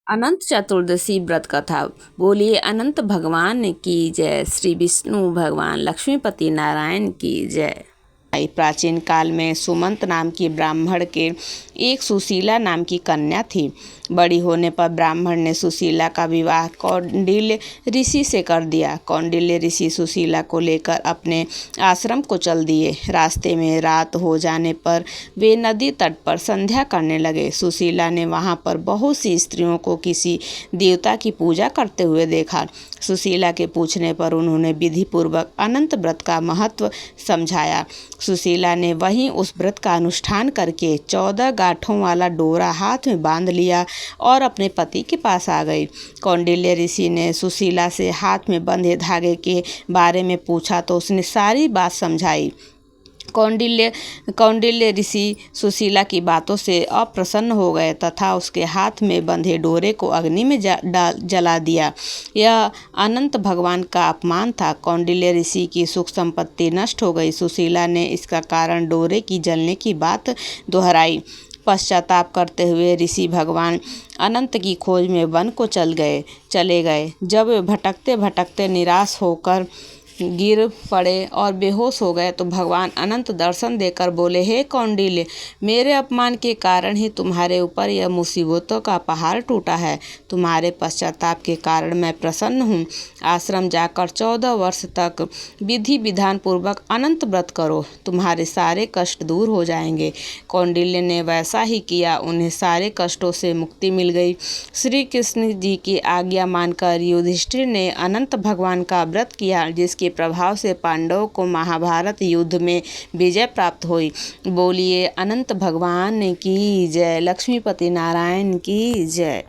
अनंत चतुर्दशी व्रत कथा। बोलिए अनंत भगवान की जय। श्री विष्णु भगवान लक्ष्मीपति नारायण की जय। प्राचीन काल में सुमंत नाम की ब्राह्मण के एक सुशीला नाम की कन्या थी। बड़ी होने पर ब्राह्मण ने सुशीला का विवाह कौंडिल्य ऋषि से कर दिया। कौंडिल्य ऋषि सुशीला को लेकर अपने आश्रम को चल दिए। रास्ते में रात हो जाने पर वे नदी तट पर संध्या करने लगे। सुशीला ने वहां पर बहुत सी स्त्रियों को किसी देवता की पूजा करते हुए देखा। सुशीला के पूछने पर उन्होंने विधि पूर्वक अनंत व्रत का महत्व समझाया। सुशीला ने वहीं उस व्रत का अनुष्ठान करके 14 गांठों वाला डोरा हाथ में बांध लिया और अपने पति के पास आ गई। कौंडिल्य ऋषि ने सुशीला से हाथ में बंधे धागे के बारे में पूछा तो उसने सारी बात समझाई। कौंडिल्य ऋषि सुशीला की बातों से अप्रसन्न हो गए तथा उसके हाथ में बंधे डोरे को अग्नि में जला दिया। यह अनंत भगवान का अपमान था। कौंडिल्य ऋषि की सुख संपत्ति नष्ट हो गई। सुशीला ने इसका कारण डोरे की जलने की बात दोहराई। पश्चाताप करते हुए ऋषि भगवान अनंत की खोज में वन को चले गए। जब वे भटकते भटकते निराश होकर गिर पड़े और बेहोश हो गए तो भगवान अनंत दर्शन देकर बोले, हे कौंडिल्य, मेरे अपमान के कारण ही तुम्हारे ऊपर यह मुसीबतों का पहाड़ टूटा है। तुम्हारे पश्चाताप के कारण मैं प्रसन्न हूँ। आश्रम जाकर 14 वर्ष तक विधि विधान पूर्वक अनंत व्रत करो, तुम्हारे सारे कष्ट दूर हो जाएंगे। कौंडिल्य ने वैसा ही किया। उन्हें सारे कष्टों से मुक्ति मिल गई। श्री कृष्ण जी की आज्ञा मानकर युधिष्ठिर ने अनंत भगवान का व्रत किया, जिसके प्रभाव से पांडवों को महाभारत युद्ध में विजय प्राप्त हुई। बोलिए अनंत भगवान की जय। लक्ष्मीपति नारायण की जय।